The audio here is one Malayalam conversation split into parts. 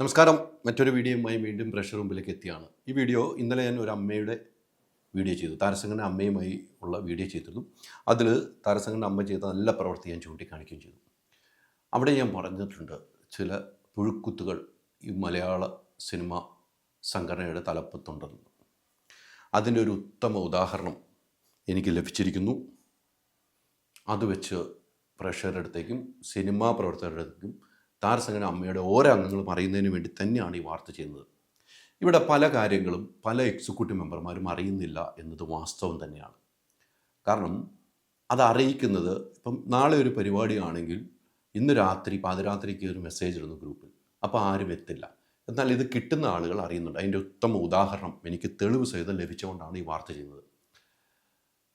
നമസ്കാരം. മറ്റൊരു വീഡിയോയുമായി വീണ്ടും പ്രേക്ഷകർ മുമ്പിലേക്ക് എത്തിയാണ്. ഈ വീഡിയോ ഇന്നലെ ഞാൻ ഒരു അമ്മയുടെ വീഡിയോ ചെയ്തു. താരസംഘടന അമ്മയുമായി ഉള്ള വീഡിയോ ചെയ്തിരുന്നു. അതിൽ താരസംഘടന അമ്മ ചെയ്ത നല്ല പ്രവൃത്തി ഞാൻ ചൂണ്ടിക്കാണിക്കുകയും ചെയ്തു. അവിടെ ഞാൻ പറഞ്ഞിട്ടുണ്ട്, ചില പുഴുക്കുത്തുകൾ ഈ മലയാള സിനിമ സംഘടനയുടെ തലപ്പത്തുണ്ടെന്ന്. അതിൻ്റെ ഒരു ഉത്തമ ഉദാഹരണം എനിക്ക് ലഭിച്ചിരിക്കുന്നു. അത് വെച്ച് പ്രേക്ഷകരുടെ അടുത്തേക്കും സിനിമാ പ്രവർത്തകരുടെ അടുത്തേക്കും താരസംഘടന അമ്മയുടെ ഓരോ അംഗങ്ങളും അറിയുന്നതിന് വേണ്ടി തന്നെയാണ് ഈ വാർത്ത ചെയ്യുന്നത്. ഇവിടെ പല കാര്യങ്ങളും പല എക്സിക്യൂട്ടീവ് മെമ്പർമാരും അറിയുന്നില്ല എന്നത് വാസ്തവം തന്നെയാണ്. കാരണം അത് അറിയിക്കുന്നത്, ഇപ്പം നാളെ ഒരു പരിപാടിയാണെങ്കിൽ ഇന്ന് രാത്രി പാതിരാത്രിക്ക് ഒരു മെസ്സേജ് ഇടുന്നു ഗ്രൂപ്പിൽ, അപ്പോൾ ആരും എത്തില്ല. എന്നാൽ ഇത് കിട്ടുന്ന ആളുകൾ അറിയുന്നുണ്ട്. അതിൻ്റെ ഉത്തമ ഉദാഹരണം എനിക്ക് തെളിവ് സഹിതം ലഭിച്ചുകൊണ്ടാണ് ഈ വാർത്ത ചെയ്യുന്നത്.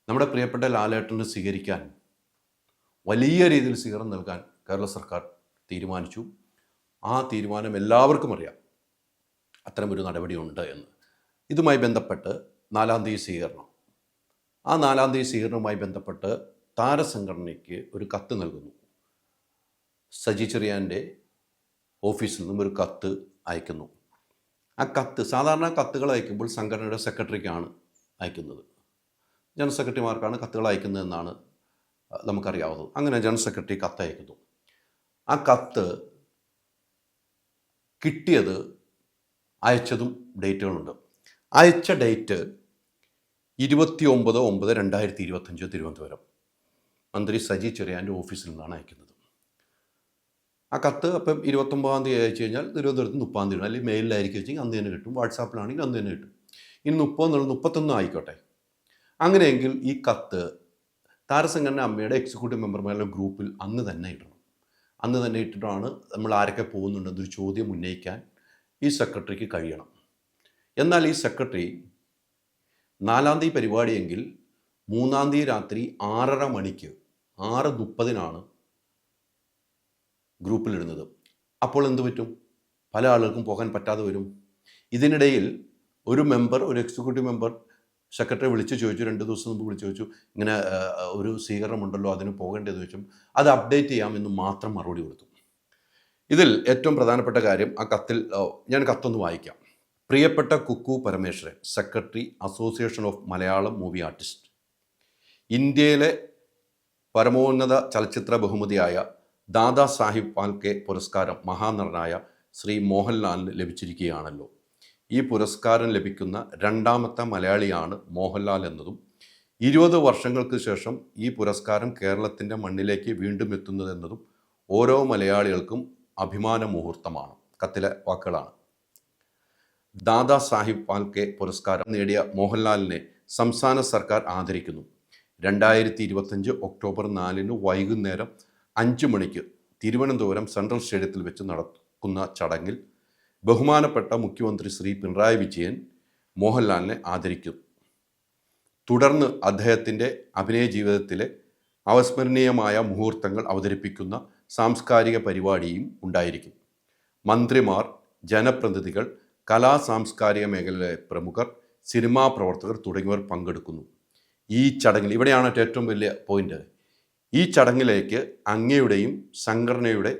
നമ്മുടെ പ്രിയപ്പെട്ട ലാലേട്ടന് സ്വീകരിക്കാൻ വലിയ രീതിയിൽ സ്വീകരണം നൽകാൻ കേരള സർക്കാർ തീരുമാനിച്ചു. ആ തീരുമാനം എല്ലാവർക്കും അറിയാം, അത്തരമൊരു നടപടിയുണ്ട് എന്ന്. ഇതുമായി ബന്ധപ്പെട്ട് 4-ാം തീയതി സ്വീകരണം. ആ 4-ാം തീയതി സ്വീകരണവുമായി ബന്ധപ്പെട്ട് താരസംഘടനയ്ക്ക് ഒരു കത്ത് നൽകുന്നു. സജി ചെറിയാൻ്റെ ഓഫീസിൽ നിന്നും ഒരു കത്ത് അയക്കുന്നു. ആ കത്ത്, സാധാരണ കത്തുകൾ അയക്കുമ്പോൾ സംഘടനയുടെ സെക്രട്ടറിക്കാണ് അയക്കുന്നത്. ജനറൽ സെക്രട്ടറിമാർക്കാണ് കത്തുകൾ അയക്കുന്നതെന്നാണ് നമുക്കറിയാവുന്നത്. അങ്ങനെ ജനറൽ സെക്രട്ടറി കത്ത് അയക്കുന്നു. ആ കത്ത് കിട്ടിയത്, അയച്ചതും ഡേറ്റുകളുണ്ട്. അയച്ച ഡേറ്റ് 29/9/2025 തിരുവനന്തപുരം. മന്ത്രി സജി ചെറിയാൻ്റെ ഓഫീസിൽ നിന്നാണ് അയക്കുന്നത്. ആ കത്ത് അപ്പം 29-ാം തീയതി അയച്ചു കഴിഞ്ഞാൽ തിരുവനന്തപുരത്ത് 30-ാം തീയതി, അല്ലെങ്കിൽ മെയിലിലായിരിക്കും വെച്ചെങ്കിൽ അന്ന് തന്നെ കിട്ടും. വാട്സാപ്പിലാണെങ്കിൽ അന്ന് തന്നെ കിട്ടും. ഇനി 30 31 ആയിക്കോട്ടെ. അങ്ങനെയെങ്കിൽ ഈ കത്ത് താരസംഘടന അമ്മയുടെ എക്സിക്യൂട്ടീവ് മെമ്പർമാരുടെ ഗ്രൂപ്പിൽ അന്ന് തന്നെ ഇടണം. അന്ന് തന്നെ ഇട്ടിട്ടാണ് നമ്മൾ ആരൊക്കെ പോകുന്നുണ്ടെന്നൊരു ചോദ്യം ഉന്നയിക്കാൻ ഈ സെക്രട്ടറിക്ക് കഴിയണം. എന്നാൽ ഈ സെക്രട്ടറി 4-ാം തീയതി പരിപാടിയെങ്കിൽ 3-ാം തീയതി രാത്രി 6:30 മണിക്ക് 6:30 ഗ്രൂപ്പിലിടുന്നത്. അപ്പോൾ എന്ത് പറ്റും? പല ആളുകൾക്കും പോകാൻ പറ്റാതെ വരും. ഇതിനിടയിൽ ഒരു മെമ്പർ, ഒരു എക്സിക്യൂട്ടീവ് മെമ്പർ സെക്രട്ടറി വിളിച്ച് ചോദിച്ചു, 2 ദിവസം മുമ്പ് വിളിച്ച് ചോദിച്ചു, ഇങ്ങനെ ഒരു സ്വീകരണമുണ്ടല്ലോ, അതിന് പോകേണ്ടതെന്ന് ചോദിച്ചു. അത് അപ്ഡേറ്റ് ചെയ്യാമെന്ന് മാത്രം മറുപടി കൊടുത്തു. ഇതിൽ ഏറ്റവും പ്രധാനപ്പെട്ട കാര്യം, ആ കത്തിൽ ഞാൻ കത്തൊന്ന് വായിക്കാം. പ്രിയപ്പെട്ട Kukku Parameswaran, secretary, association of Malayalam movie artist. ഇന്ത്യയിലെ പരമോന്നത ചലച്ചിത്ര ബഹുമതിയായ ദാദാ സാഹിബ് ഫാൽക്കെ പുരസ്കാരം മഹാനടനായ ശ്രീ മോഹൻലാലിന് ലഭിച്ചിരിക്കുകയാണല്ലോ. ഈ പുരസ്കാരം ലഭിക്കുന്ന 2ാമത്തെ മലയാളിയാണ് മോഹൻലാൽ എന്നതും 20 വർഷങ്ങൾക്ക് ശേഷം ഈ പുരസ്കാരം കേരളത്തിൻ്റെ മണ്ണിലേക്ക് വീണ്ടും എത്തുന്നതെന്നതും ഓരോ മലയാളികൾക്കും അഭിമാന മുഹൂർത്തമാണ്. കത്തിലെ വാക്കുകളാണ്. ദാദാ സാഹിബ് ഫാൽക്കെ പുരസ്കാരം നേടിയ മോഹൻലാലിനെ സംസ്ഥാന സർക്കാർ ആദരിക്കുന്നു. 2025 ഒക്ടോബർ 4 വൈകുന്നേരം 5 മണിക്ക് തിരുവനന്തപുരം സെൻട്രൽ സ്റ്റേഡിയത്തിൽ വെച്ച് നടക്കുന്ന ചടങ്ങിൽ ബഹുമാനപ്പെട്ട മുഖ്യമന്ത്രി ശ്രീ പിണറായി വിജയൻ മോഹൻലാലിനെ ആദരിക്കും. തുടർന്ന് അദ്ദേഹത്തിൻ്റെ അഭിനയ ജീവിതത്തിലെ അവസ്മരണീയമായ മുഹൂർത്തങ്ങൾ അവതരിപ്പിക്കുന്ന സാംസ്കാരിക പരിപാടിയും ഉണ്ടായിരിക്കും. മന്ത്രിമാർ, ജനപ്രതിനിധികൾ, കലാ സാംസ്കാരിക മേഖലയിലെ പ്രമുഖർ, സിനിമാ പ്രവർത്തകർ തുടങ്ങിയവർ പങ്കെടുക്കുന്നു. ഈ ചടങ്ങിൽ, ഇവിടെയാണ് ഏറ്റവും വലിയ പോയിന്റ്, ഈ ചടങ്ങിലേക്ക് അങ്ങയുടെയും സംഘടനയുടെ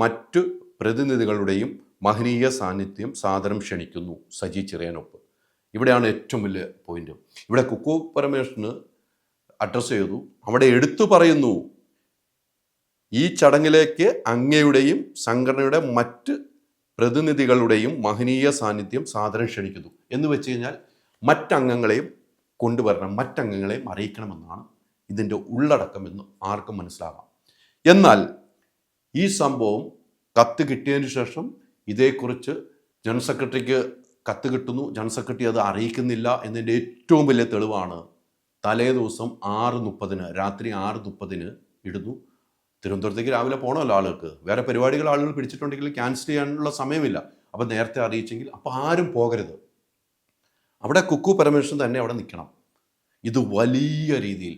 മറ്റു പ്രതിനിധികളുടെയും മഹനീയ സാന്നിധ്യം സാദരം ക്ഷണിക്കുന്നു. സജി ചെറിയാനൊപ്പ്. ഇവിടെയാണ് ഏറ്റവും വലിയ പോയിന്റ്. ഇവിടെ കുക്കു പരമേശ്വരന് അഡ്രസ്സ് ചെയ്തു, അവിടെ എടുത്തു പറയുന്നു, ഈ ചടങ്ങിലേക്ക് അങ്ങയുടെയും സംഘടനയുടെ മറ്റ് പ്രതിനിധികളുടെയും മഹനീയ സാന്നിധ്യം സാദരം ക്ഷണിക്കുന്നു എന്ന് വെച്ച് കഴിഞ്ഞാൽ മറ്റംഗങ്ങളെയും കൊണ്ടുവരണം, മറ്റംഗങ്ങളെയും അറിയിക്കണമെന്നാണ് ഇതിൻ്റെ ഉള്ളടക്കം എന്ന് ആർക്കും മനസ്സിലാകാം. എന്നാൽ ഈ സംഭവം കത്ത് കിട്ടിയതിന് ശേഷം ഇതേക്കുറിച്ച് ജനറൽ സെക്രട്ടറിക്ക് കത്ത് കിട്ടുന്നു. ജനറൽ സെക്രട്ടറി അത് അറിയിക്കുന്നില്ല എന്നതിൻ്റെ ഏറ്റവും വലിയ തെളിവാണ്, തലേ ദിവസം 6:30 രാത്രി 6:30 ഇടുന്നു. തിരുവനന്തപുരത്തേക്ക് രാവിലെ പോകണമല്ലോ ആളുകൾക്ക്, വേറെ പരിപാടികൾ ആളുകൾ പിടിച്ചിട്ടുണ്ടെങ്കിൽ ക്യാൻസൽ ചെയ്യാനുള്ള സമയമില്ല. അപ്പോൾ നേരത്തെ അറിയിച്ചെങ്കിൽ അപ്പോൾ ആരും പോകരുത്. അവിടെ കുക്കു പരമേശ്വരൻ തന്നെ അവിടെ നിൽക്കണം. ഇത് വലിയ രീതിയിൽ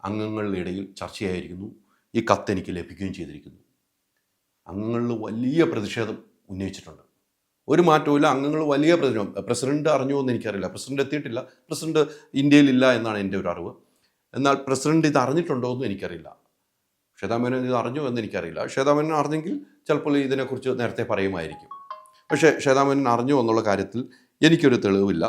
അംഗങ്ങളുടെ ഇടയിൽ ചർച്ചയായിരിക്കുന്നു. ഈ കത്ത് എനിക്ക് ലഭിക്കുകയും ചെയ്തിരിക്കുന്നു. അംഗങ്ങളിൽ വലിയ പ്രതിഷേധം ഉന്നയിച്ചിട്ടുണ്ട്. ഒരു മാറ്റവുമില്ല. അംഗങ്ങൾ വലിയ പ്രതിഷേധം. പ്രസിഡന്റ് അറിഞ്ഞോ എന്ന് എനിക്കറിയില്ല. പ്രസിഡന്റ് എത്തിയിട്ടില്ല. പ്രസിഡന്റ് ഇന്ത്യയിലില്ല എന്നാണ് എൻ്റെ ഒരു അറിവ്. എന്നാൽ പ്രസിഡന്റ് ഇത് അറിഞ്ഞിട്ടുണ്ടോ എന്നും എനിക്കറിയില്ല. ശ്വേതാ മേനോൻ ഇത് അറിഞ്ഞോ എന്ന് എനിക്കറിയില്ല. ശ്വേതാ മേനോൻ അറിഞ്ഞെങ്കിൽ ചിലപ്പോൾ ഇതിനെക്കുറിച്ച് നേരത്തെ പറയുമായിരിക്കും. പക്ഷേ ശ്വേതാമേനോൻ അറിഞ്ഞു എന്നുള്ള കാര്യത്തിൽ എനിക്കൊരു തെളിവില്ല.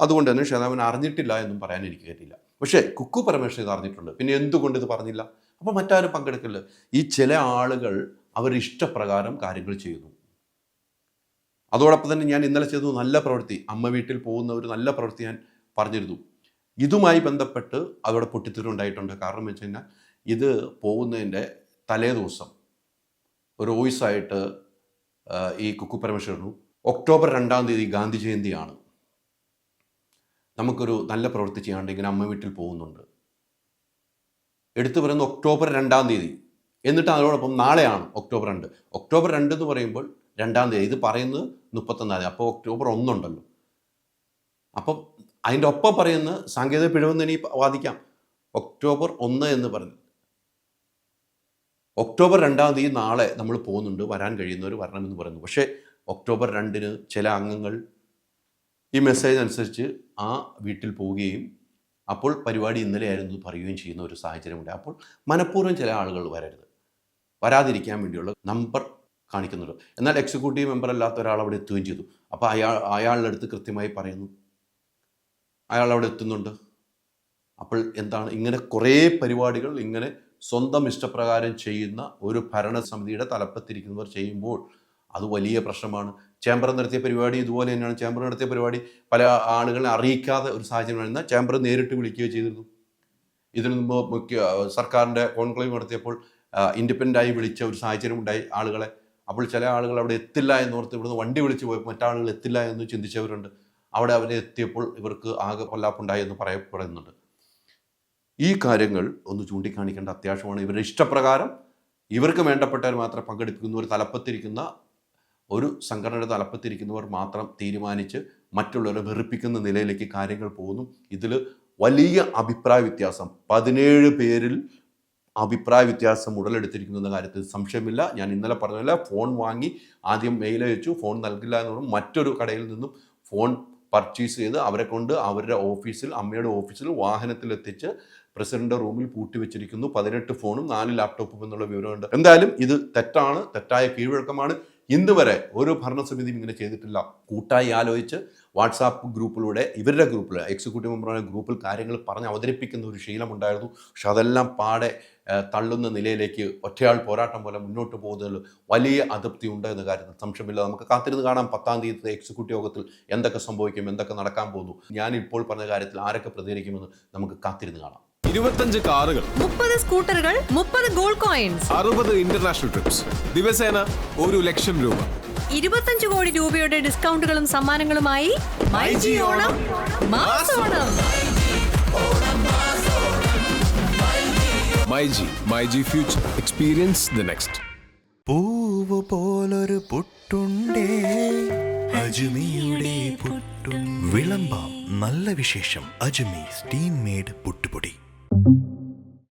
അതുകൊണ്ട് തന്നെ ശ്വേതാമേനോൻ അറിഞ്ഞിട്ടില്ല എന്നും പറയാൻ എനിക്ക് പറ്റില്ല. പക്ഷേ കുക്കു പരമേശ്വരൻ ഇത് അറിഞ്ഞിട്ടുണ്ട്. പിന്നെ എന്തുകൊണ്ട് ഇത് പറഞ്ഞില്ല? അപ്പോൾ മറ്റാരും പങ്കെടുക്കില്ല. ഈ ചില ആളുകൾ അവരുടെ ഇഷ്ടപ്രകാരം കാര്യങ്ങൾ ചെയ്യുന്നു. അതോടൊപ്പം തന്നെ ഞാൻ ഇന്നലെ ചെയ്തു നല്ല പ്രവൃത്തി, അമ്മ വീട്ടിൽ പോകുന്ന ഒരു നല്ല പ്രവൃത്തി ഞാൻ പറഞ്ഞിരുന്നു. ഇതുമായി ബന്ധപ്പെട്ട് അവിടെ പൊട്ടിത്തെറിയുണ്ടായിട്ടുണ്ട്. കാരണം വെച്ച് കഴിഞ്ഞാൽ ഇത് പോകുന്നതിൻ്റെ തലേ ദിവസം ഒരു വോയിസായിട്ട് ഈ കുക്കു പരമേശ്വരനും ഒക്ടോബർ 2-ാം തീയതി ഗാന്ധി ജയന്തിയാണ്, നമുക്കൊരു നല്ല പ്രവൃത്തി ചെയ്യാണ്ട് ഇങ്ങനെ അമ്മ വീട്ടിൽ പോകുന്നുണ്ട്, എടുത്തു പറയുന്നത് ഒക്ടോബർ 2-ാം തീയതി. എന്നിട്ട് അതോടൊപ്പം നാളെയാണ് ഒക്ടോബർ 2. ഒക്ടോബർ 2 എന്ന് പറയുമ്പോൾ 2-ാം തീയതി, ഇത് പറയുന്നത് 31-ാം തീയതി. അപ്പോൾ ഒക്ടോബർ 1 ഉണ്ടല്ലോ. അപ്പം അതിൻ്റെ ഒപ്പം പറയുന്ന സാങ്കേതിക പിഴവെന്ന് എനിക്ക് വാദിക്കാം. ഒക്ടോബർ 1 എന്ന് പറഞ്ഞു, ഒക്ടോബർ 2-ാം തീയതി നാളെ നമ്മൾ പോകുന്നുണ്ട്, വരാൻ കഴിയുന്നവർ വരണമെന്ന് പറയുന്നു. പക്ഷേ ഒക്ടോബർ 2-ന് ചില അംഗങ്ങൾ ഈ മെസ്സേജ് അനുസരിച്ച് ആ വീട്ടിൽ പോവുകയും അപ്പോൾ പരിപാടി ഇന്നലെ ആയിരുന്നു പറയുകയും ചെയ്യുന്ന ഒരു സാഹചര്യമുണ്ട്. അപ്പോൾ മനഃപൂർവ്വം ചില ആളുകൾ വരാതിരിക്കാൻ വേണ്ടിയുള്ള നമ്പർ കാണിക്കുന്നുണ്ട്. എന്നാൽ എക്സിക്യൂട്ടീവ് മെമ്പർ അല്ലാത്ത ഒരാൾ അവിടെ എത്തുകയും ചെയ്തു. അപ്പോൾ അയാളുടെ അടുത്ത് കൃത്യമായി പറയുന്നു, അയാൾ അവിടെ എത്തുന്നുണ്ട്. അപ്പോൾ എന്താണ്, ഇങ്ങനെ കുറേ പരിപാടികൾ ഇങ്ങനെ സ്വന്തം ഇഷ്ടപ്രകാരം ചെയ്യുന്ന ഒരു ഭരണസമിതിയുടെ തലപ്പത്തിരിക്കുന്നവർ ചെയ്യുമ്പോൾ അത് വലിയ പ്രശ്നമാണ്. ചേംബർ നടത്തിയ പരിപാടി ഇതുപോലെ തന്നെയാണ്. ചേംബർ നടത്തിയ പരിപാടി പല ആളുകളെ അറിയിക്കാതെ ഒരു സാഹചര്യം എന്നാൽ ചേംബർ നേരിട്ട് വിളിക്കുകയോ ചെയ്തിരുന്നു. ഇതിനു മുമ്പ് സർക്കാരിൻ്റെ കോൺക്ലേവ് നടത്തിയപ്പോൾ ഇൻഡിപെൻഡൻ്റായി വിളിച്ച ഒരു സാഹചര്യം ഉണ്ടായി ആളുകളെ. അപ്പോൾ ചില ആളുകൾ അവിടെ എത്തില്ല എന്നോർത്ത് ഇവിടുന്ന് വണ്ടി വിളിച്ച് പോയപ്പോൾ മറ്റാളുകൾ എത്തില്ല എന്ന് ചിന്തിച്ചവരുണ്ട്. അവിടെ അവരെ എത്തിയപ്പോൾ ഇവർക്ക് ആകെ കൊല്ലാപ്പുണ്ടായി എന്ന് പറയപ്പെടുന്നുണ്ട്. ഈ കാര്യങ്ങൾ ഒന്ന് ചൂണ്ടിക്കാണിക്കേണ്ട അത്യാവശ്യമാണ്. ഇവരുടെ ഇഷ്ടപ്രകാരം ഇവർക്ക് വേണ്ടപ്പെട്ടവർ മാത്രം പങ്കെടുപ്പിക്കുന്ന ഒരു തലപ്പത്തിരിക്കുന്ന ഒരു സംഘടനയുടെ തലപ്പത്തിരിക്കുന്നവർ മാത്രം തീരുമാനിച്ച് മറ്റുള്ളവരെ വെറുപ്പിക്കുന്ന നിലയിലേക്ക് കാര്യങ്ങൾ പോകുന്നു. ഇതിൽ വലിയ അഭിപ്രായ വ്യത്യാസം, 17 പേരിൽ അഭിപ്രായ വ്യത്യാസം ഉടലെടുത്തിരിക്കുന്ന കാര്യത്തിൽ സംശയമില്ല. ഞാൻ ഇന്നലെ പറഞ്ഞില്ല, ഫോൺ വാങ്ങി ആദ്യം മെയിൽ അയച്ചു, ഫോൺ നൽകില്ല എന്ന് പറഞ്ഞു. മറ്റൊരു കടയിൽ നിന്നും ഫോൺ പർച്ചേസ് ചെയ്ത് അവരെ കൊണ്ട് അവരുടെ ഓഫീസിൽ, അമ്മയുടെ ഓഫീസിൽ വാഹനത്തിലെത്തിച്ച് പ്രസിഡന്റ് റൂമിൽ പൂട്ടിവെച്ചിരിക്കുന്നു. 18 ഫോണും 4 ലാപ്ടോപ്പും എന്നുള്ള വിവരമുണ്ട്. എന്തായാലും ഇത് തെറ്റാണ്, തെറ്റായ കീഴ്വഴക്കമാണ്. ഇന്ന് വരെ ഒരു ഭരണസമിതിയും ഇങ്ങനെ ചെയ്തിട്ടില്ല. കൂട്ടായി ആലോചിച്ച് വാട്സാപ്പ് ഗ്രൂപ്പിലൂടെ, ഇവരുടെ ഗ്രൂപ്പിൽ, എക്സിക്യൂട്ടീവ് മെമ്പറുടെ ഗ്രൂപ്പിൽ കാര്യങ്ങൾ പറഞ്ഞ് അവതരിപ്പിക്കുന്ന ഒരു ശീലമുണ്ടായിരുന്നു. പക്ഷെ അതെല്ലാം പാടെ തള്ളുന്ന നിലയിലേക്ക് ഒറ്റയാൾ പോരാട്ടം പോലെ മുന്നോട്ട് പോകുന്നതിൽ വലിയ അതൃപ്തി ഉണ്ട് എന്ന കാര്യത്തിൽ സംശയമില്ല. നമുക്ക് കാത്തിരുന്ന് കാണാം 10-ാം തീയതി എക്സിക്യൂട്ടീവ് യോഗത്തിൽ എന്തൊക്കെ സംഭവിക്കും, എന്തൊക്കെ നടക്കാൻ പോകുന്നു. ഞാൻ ഇപ്പോൾ പറഞ്ഞ കാര്യത്തിൽ ആരൊക്കെ പ്രതികരിക്കുമെന്ന് നമുക്ക് കാത്തിരുന്ന് കാണാം. 25 കാറുകൾ, 30 സ്കൂട്ടറുകൾ, 30 ഗോൾഡ് കോയിൻസ്, 60 ഇന്റർനാഷണൽ ട്രിപ്സ്, ദിവസേന 1 ലക്ഷം രൂപ, 25 കോടി രൂപയുടെ ഡിസ്കൗണ്ടുകളും സമ്മാനങ്ങളുമായി മൈജി ഓണം മാസോണം. MyG future, experience the next. പൂവ് പോലൊരു പുട്ടുണ്ടേ അജ്മിയുടെ പുട്ടും. വിളമ്പാം നല്ല വിശേഷം. അജ്മി സ്റ്റീം മെയ്ഡ് പുട്ടുപൊടി.